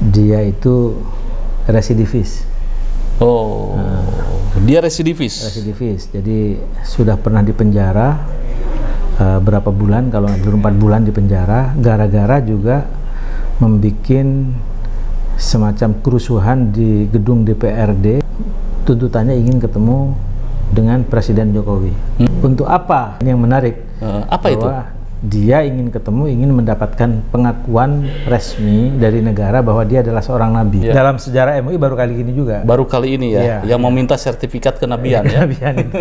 dia itu residivis. Oh, dia residivis. Residivis, jadi sudah pernah dipenjara berapa bulan, kalau nggak 4 bulan dipenjara, gara-gara juga membuat semacam kerusuhan di gedung DPRD. Tuntutannya ingin ketemu dengan Presiden Jokowi. Untuk apa? Ini yang menarik. Apa itu? Dia ingin ketemu, ingin mendapatkan pengakuan resmi dari negara bahwa dia adalah seorang nabi. Dalam sejarah MUI baru kali ini juga. Baru kali ini ya, yang meminta sertifikat kenabian ya. Kenabian itu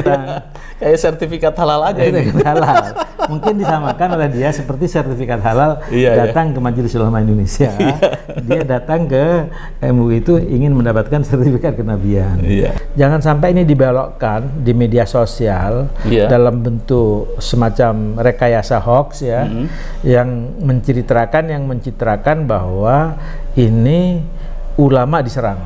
kayak sertifikat halal aja ini. Halal. Mungkin disamakan oleh dia seperti sertifikat halal datang ke Majelis Ulama Indonesia. Dia datang ke MUI itu ingin mendapatkan sertifikat kenabian. Jangan sampai ini dibelokkan di media sosial dalam bentuk semacam rekayasa hoax ya, yang mencitrakan bahwa ini ulama diserang.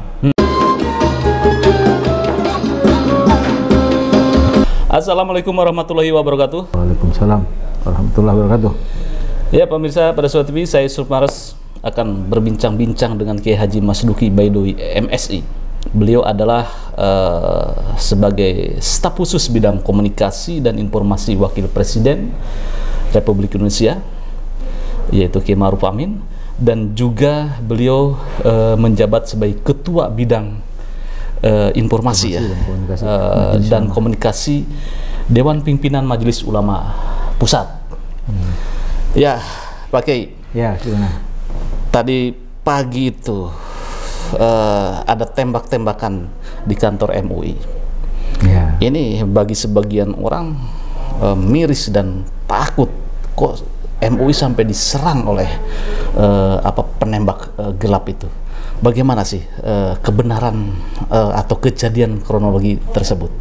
Assalamualaikum warahmatullahi wabarakatuh. Waalaikumsalam warahmatullahi wabarakatuh. Ya pemirsa, pada Sobat TV saya Sumares akan berbincang-bincang dengan Kiai Haji Masduki Baidowi MSI. Beliau adalah sebagai staf khusus bidang komunikasi dan informasi Wakil Presiden Republik Indonesia, yaitu Kiai Ma'ruf Amin, dan juga beliau menjabat sebagai ketua bidang informasi dan komunikasi Dewan Pimpinan Majelis Ulama Pusat. Ya, Pak Kiai. Ya, gimana? Tadi pagi itu ada tembak-tembakan di kantor MUI. Ini bagi sebagian orang miris dan takut, kok MUI sampai diserang oleh penembak gelap itu. Bagaimana sih kebenaran atau kejadian kronologi tersebut?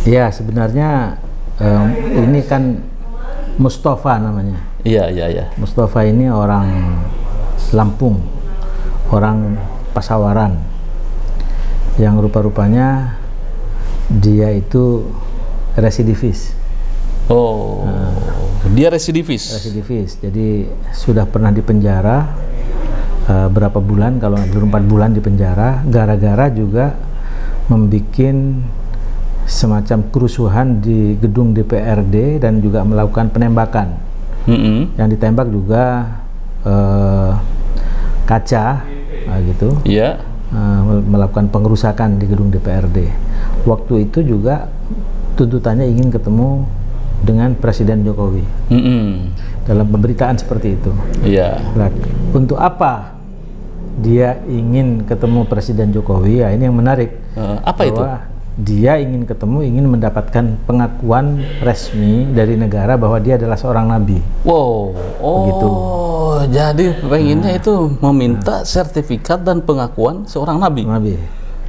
Ya, sebenarnya ini kan Mustafa namanya. Iya. Mustafa ini orang Lampung, orang Pasawaran, yang rupa-rupanya dia itu residivis. Oh, dia residivis. Residivis, jadi sudah pernah dipenjara berapa bulan, kalau nggak 4 bulan dipenjara, gara-gara juga membuat semacam kerusuhan di gedung DPRD dan juga melakukan penembakan. Yang ditembak juga kaca, gitu. Melakukan pengerusakan di gedung DPRD. Waktu itu juga tuntutannya ingin ketemu dengan Presiden Jokowi. Dalam pemberitaan seperti itu. Nah, untuk apa dia ingin ketemu Presiden Jokowi? Ya, ini yang menarik. Apa itu? Dia ingin ketemu, ingin mendapatkan pengakuan resmi dari negara bahwa dia adalah seorang nabi. Wow, begitu. Jadi pengennya itu meminta sertifikat dan pengakuan seorang nabi.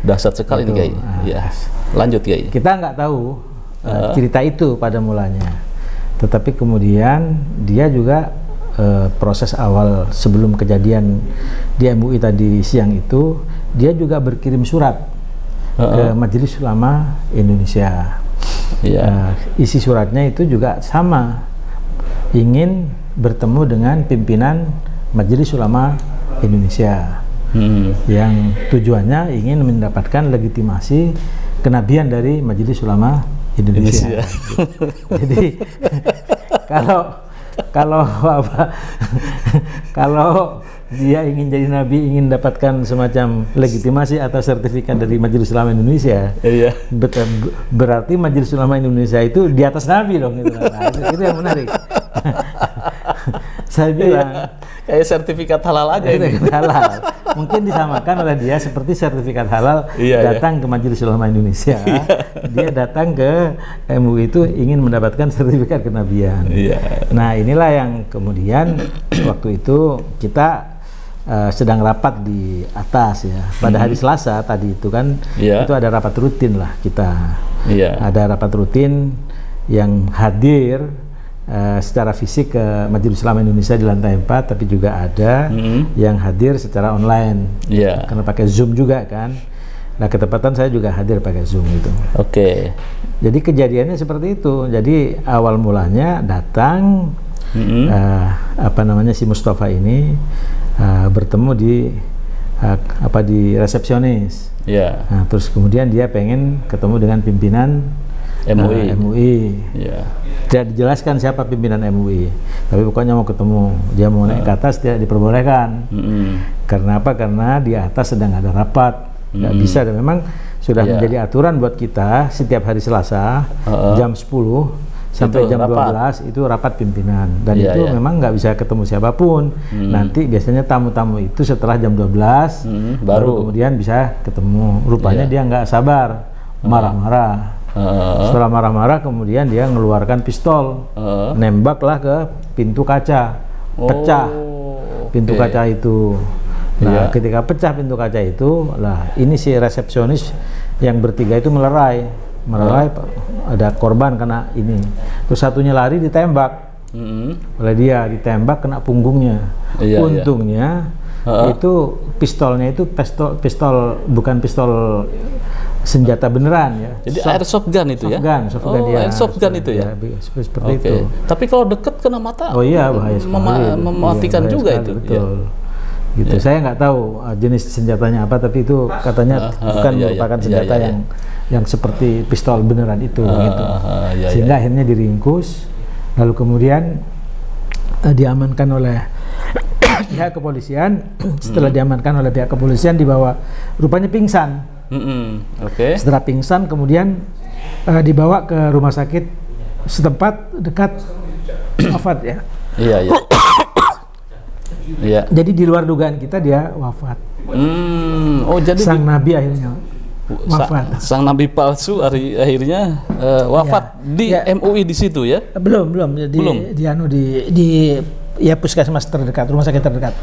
Dahsyat sekali nih, Kiai. Ya, lanjut, Kiai. Kita nggak tahu cerita itu pada mulanya, tetapi kemudian dia juga proses awal sebelum kejadian di MUI tadi siang itu, dia juga berkirim surat ke Majelis Ulama Indonesia. Isi suratnya itu juga sama, ingin bertemu dengan pimpinan Majelis Ulama Indonesia, yang tujuannya ingin mendapatkan legitimasi kenabian dari Majelis Ulama Indonesia. Jadi kalau dia ingin jadi nabi, ingin dapatkan semacam legitimasi atau sertifikat dari Majelis Ulama Indonesia, berarti Majelis Ulama Indonesia itu di atas nabi dong, gitu. Nah, itu yang menarik. Saya bilang kayak sertifikat halal aja ini. Halal. Mungkin disamakan oleh dia seperti sertifikat halal datang ke Majelis Ulama Indonesia. Dia datang ke MUI itu ingin mendapatkan sertifikat kenabian. Nah, inilah yang kemudian waktu itu kita sedang rapat di atas ya. Pada hari Selasa tadi itu kan itu ada rapat rutin lah kita. Ada rapat rutin yang hadir secara fisik ke Majelis Ulama Indonesia di lantai 4, tapi juga ada yang hadir secara online, karena pakai Zoom juga kan. Nah, ketepatan saya juga hadir pakai Zoom itu. Jadi kejadiannya seperti itu. Jadi awal mulanya datang si Mustafa ini bertemu di resepsionis. Nah, terus kemudian dia pengen ketemu dengan pimpinan MUI. Tidak dijelaskan siapa pimpinan MUI, tapi pokoknya mau ketemu. Dia mau naik ke atas, tidak diperbolehkan. Karena apa? Karena di atas sedang ada rapat, nggak bisa. Dan memang sudah menjadi aturan buat kita setiap hari Selasa jam 10 sampai jam 12 itu rapat pimpinan, dan itu memang nggak bisa ketemu siapapun. Nanti biasanya tamu-tamu itu setelah jam 12 baru kemudian bisa ketemu. Rupanya dia nggak sabar, marah-marah. Setelah marah-marah kemudian dia mengeluarkan pistol, nembaklah ke pintu kaca, pecah pintu kaca itu. Nah, ketika pecah pintu kaca itu, lah ini si resepsionis yang bertiga itu melerai, ada korban kena ini. Terus satunya lari ditembak oleh dia, ditembak kena punggungnya. Untungnya itu pistolnya itu pistol bukan pistol senjata beneran ya. Jadi airsoft gun itu ya? Soft gun dia. Airsoft gun itu ya? Seperti itu. Tapi kalau dekat kena mata, oh iya, bahaya sekali. Mematikan juga sekali, itu. Betul. Gitu. Saya nggak tahu jenis senjatanya apa, tapi itu katanya bukan merupakan senjata yang seperti pistol beneran itu. Gitu. Sehingga akhirnya diringkus, lalu kemudian diamankan oleh pihak kepolisian. Setelah diamankan oleh pihak kepolisian, dibawa, rupanya pingsan. Setelah pingsan kemudian dibawa ke rumah sakit setempat dekat wafat ya. Jadi di luar dugaan kita dia wafat. Oh, jadi sang nabi akhirnya wafat. Sang nabi palsu akhirnya wafat di MUI di situ ya? Belum. Di puskesmas terdekat, rumah sakit terdekat.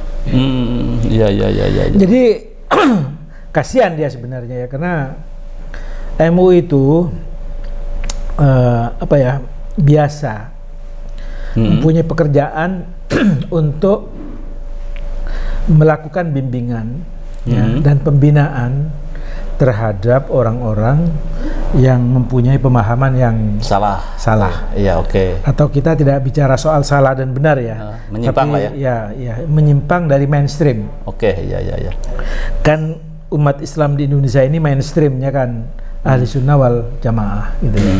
Jadi kasihan dia sebenarnya ya, karena MUI itu biasa mempunyai pekerjaan untuk melakukan bimbingan dan pembinaan terhadap orang-orang yang mempunyai pemahaman yang salah. Atau kita tidak bicara soal salah dan benar ya, menyimpang tapi, lah ya. Menyimpang dari mainstream. Kan umat Islam di Indonesia ini mainstreamnya kan ahli sunnah wal jamaah gitu ya.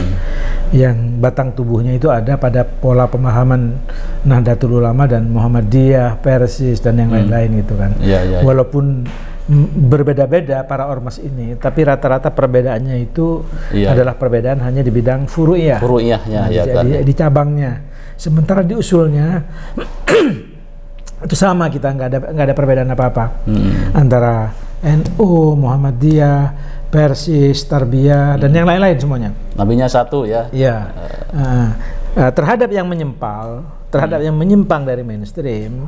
Yang batang tubuhnya itu ada pada pola pemahaman Nahdlatul Ulama dan Muhammadiyah, Persis dan yang lain-lain gitu kan. Walaupun berbeda-beda para ormas ini, tapi rata-rata perbedaannya itu adalah perbedaan hanya di bidang furu'iyah. Di cabangnya. Sementara di usulnya itu sama, kita nggak ada perbedaan apa-apa antara NU, Muhammadiyah, Persis, Tarbiyah dan yang lain-lain semuanya. Nabinya satu ya. Terhadap yang menyimpang dari mainstream,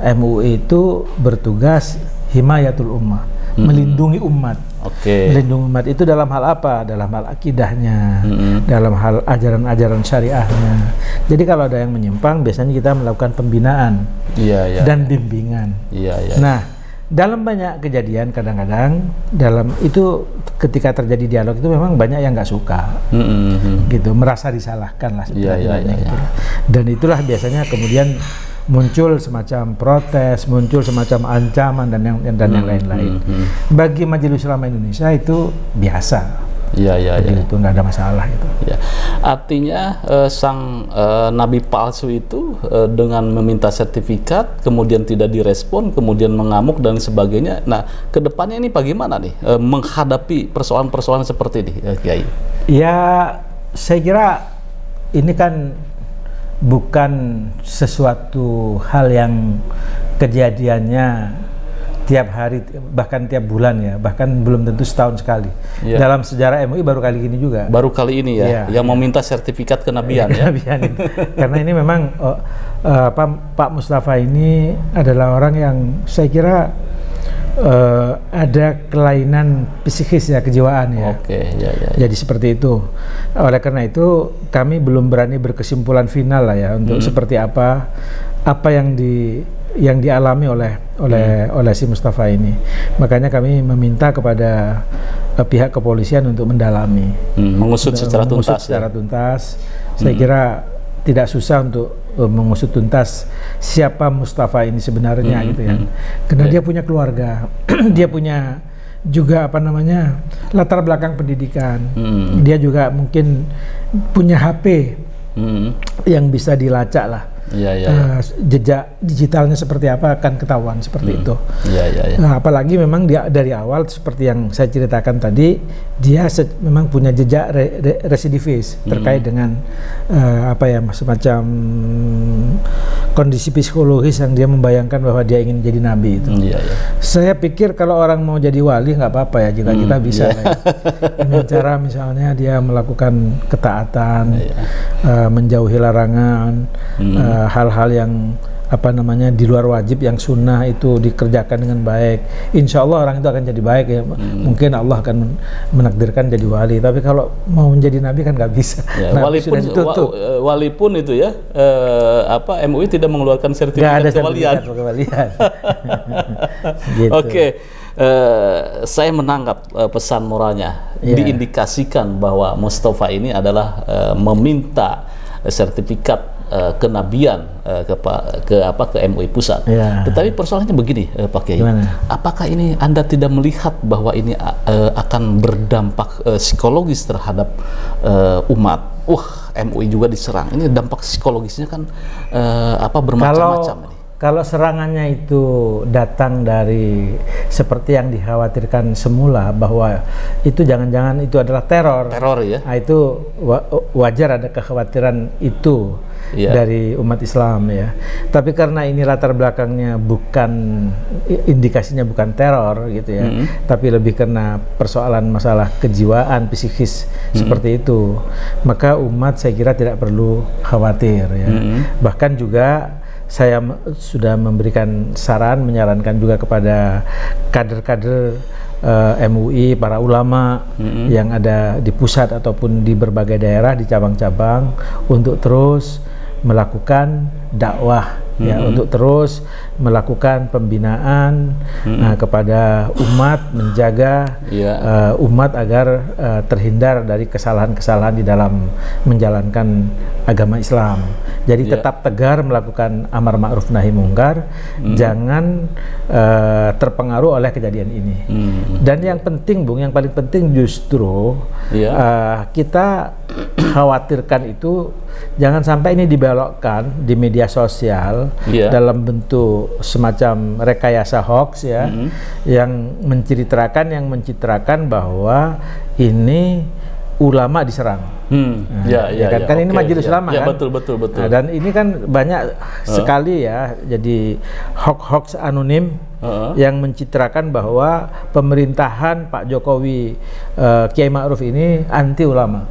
MUI itu bertugas himayatul ummah, melindungi umat. Melindungi umat itu dalam hal apa? Dalam hal akidahnya, dalam hal ajaran-ajaran syariahnya. Jadi kalau ada yang menyimpang, biasanya kita melakukan pembinaan dan bimbingan. Nah, dalam banyak kejadian kadang-kadang dalam itu ketika terjadi dialog itu memang banyak yang nggak suka, gitu, merasa disalahkan lah gitu. Dan itulah biasanya kemudian muncul semacam protes, muncul semacam ancaman dan yang lain-lain. Bagi Majelis Ulama Indonesia itu biasa. Itu nggak ada masalah itu. Artinya sang nabi palsu itu dengan meminta sertifikat kemudian tidak direspon, kemudian mengamuk dan sebagainya. Nah, kedepannya ini bagaimana nih menghadapi persoalan-persoalan seperti ini, Kiai? Ya, saya kira ini kan bukan sesuatu hal yang kejadiannya tiap hari, bahkan tiap bulan ya, bahkan belum tentu setahun sekali. Dalam sejarah MUI baru kali ini juga. Baru kali ini ya, yang meminta sertifikat kenabian ya. Karena ini memang Pak Mustafa ini adalah orang yang saya kira ada kelainan psikis ya, kejiwaan ya. Jadi seperti itu. Oleh karena itu kami belum berani berkesimpulan final lah ya untuk seperti apa yang dialami oleh si Mustafa ini. Makanya kami meminta kepada pihak kepolisian untuk mendalami, mengusut secara tuntas. Saya kira tidak susah untuk mengusut tuntas siapa Mustafa ini sebenarnya gitu ya. Karena dia punya keluarga, dia punya juga apa namanya latar belakang pendidikan, dia juga mungkin punya HP yang bisa dilacak lah. Jejak digitalnya seperti apa akan ketahuan seperti itu. Nah, apalagi memang dia dari awal seperti yang saya ceritakan tadi, dia memang punya jejak residivis terkait dengan apa ya, semacam kondisi psikologis yang dia membayangkan bahwa dia ingin jadi nabi itu. Saya pikir kalau orang mau jadi wali nggak apa-apa ya, jika kita bisa ya. Dengan cara misalnya dia melakukan ketaatan, menjauhi larangan, hal-hal yang apa namanya di luar wajib, yang sunnah itu dikerjakan dengan baik, insya Allah orang itu akan jadi baik ya. Mungkin Allah akan menakdirkan jadi wali, tapi kalau mau menjadi nabi kan nggak bisa. Nah, wali pun itu ya, apa MUI tidak mengeluarkan sertifikat kewalian. Gitu. Oke. Saya menangkap pesan moralnya, diindikasikan bahwa Mustafa ini adalah meminta sertifikat kenabian ke MUI Pusat. Tetapi persoalannya begini, Pak Kiai. Apakah ini Anda tidak melihat bahwa ini akan berdampak psikologis terhadap umat? MUI juga diserang. Ini dampak psikologisnya kan bermacam-macam. Kalau serangannya itu datang dari seperti yang dikhawatirkan semula, bahwa itu jangan-jangan itu adalah teror ya. Nah, itu wajar ada kekhawatiran itu dari umat Islam ya. Tapi karena ini latar belakangnya bukan, indikasinya bukan teror gitu ya, tapi lebih karena persoalan masalah kejiwaan psikis seperti itu, maka umat saya kira tidak perlu khawatir ya. Bahkan juga saya sudah memberikan saran, menyarankan juga kepada kader-kader MUI, para ulama yang ada di pusat ataupun di berbagai daerah, di cabang-cabang, untuk terus melakukan dakwah ya, untuk terus melakukan pembinaan kepada umat, menjaga umat agar terhindar dari kesalahan-kesalahan di dalam menjalankan agama Islam. Jadi tetap tegar melakukan amar ma'ruf nahi mungkar, jangan terpengaruh oleh kejadian ini. Dan yang penting, Bung, yang paling penting justru kita khawatirkan itu jangan sampai ini dibelokkan di media sosial dalam bentuk semacam rekayasa hoax ya, yang mencitrakan bahwa ini ulama diserang. Kan ini majelis ulama kan. Betul. Nah, dan ini kan banyak sekali ya, jadi hoax anonim yang mencitrakan bahwa pemerintahan Pak Jokowi, Kiai Ma'ruf ini anti ulama.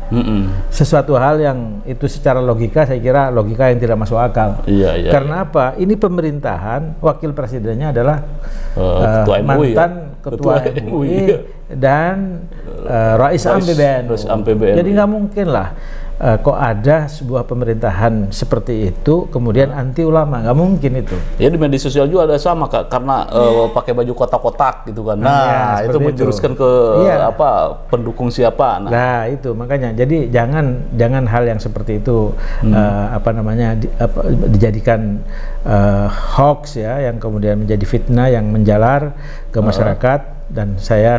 Sesuatu hal yang itu secara logika, saya kira logika yang tidak masuk akal. Karena apa? Ini pemerintahan, wakil presidennya adalah mantan ketua MUI dan Rais APBN. Jadi nggak mungkin lah kok ada sebuah pemerintahan seperti itu kemudian anti ulama, nggak mungkin itu. Ya di media sosial juga ada sama Kak, karena pakai baju kotak-kotak gitu kan. Nah, itu menjuruskan ke pendukung siapa. Nah, itu makanya. Jadi jangan hal yang seperti itu dijadikan hoax ya, yang kemudian menjadi fitnah yang menjalar ke masyarakat. Dan saya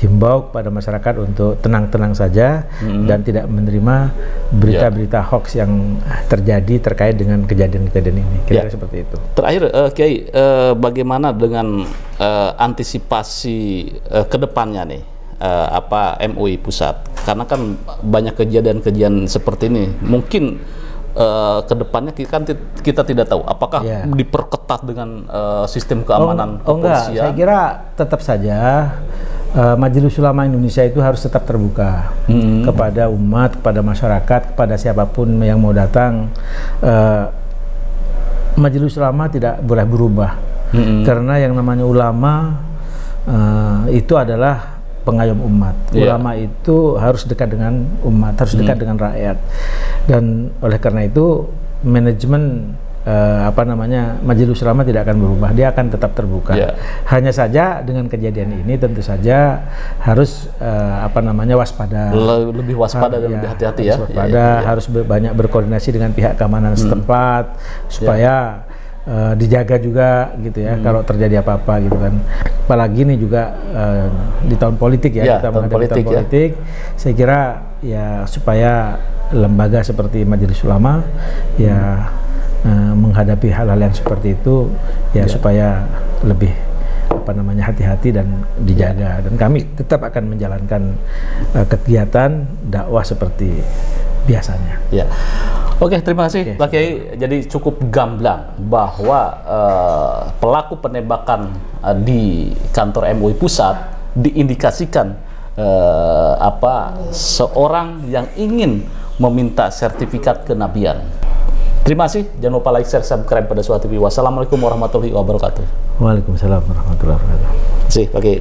himbau kepada masyarakat untuk tenang-tenang saja dan tidak menerima berita-berita hoax yang terjadi terkait dengan kejadian-kejadian ini. Kira-kira seperti itu. Terakhir, Kiai, bagaimana dengan antisipasi ke depannya nih, MUI Pusat? Karena kan banyak kejadian-kejadian seperti ini. Mungkin kedepannya kita tidak tahu apakah diperketat dengan sistem keamanan kepolisian. Enggak, saya kira tetap saja Majelis Ulama Indonesia itu harus tetap terbuka kepada umat, kepada masyarakat, kepada siapapun yang mau datang. Majelis Ulama tidak boleh berubah, karena yang namanya ulama itu adalah pengayom umat. Ulama itu harus dekat dengan umat, harus dekat dengan rakyat. Dan oleh karena itu manajemen Majelis Ulama tidak akan berubah, dia akan tetap terbuka. Hanya saja dengan kejadian ini tentu saja harus waspada, lebih waspada dan lebih hati-hati ya. Waspada, harus banyak berkoordinasi dengan pihak keamanan setempat supaya dijaga juga gitu ya kalau terjadi apa-apa gitu kan. Apalagi ini juga di tahun politik ya, kita menghadapi tahun politik. Saya kira ya supaya lembaga seperti Majelis Ulama menghadapi hal-hal yang seperti itu supaya lebih hati-hati dan dijaga, dan kami tetap akan menjalankan kegiatan dakwah seperti biasanya. Oke, terima kasih Pak Kiai. Jadi cukup gamblang bahwa pelaku penembakan di kantor MUI Pusat diindikasikan seorang yang ingin meminta sertifikat kenabian. Terima kasih. Jangan lupa like, share, subscribe pada Suara TV. Wassalamualaikum warahmatullahi wabarakatuh. Waalaikumsalam warahmatullahi wabarakatuh. Terima kasih Pak Kiai.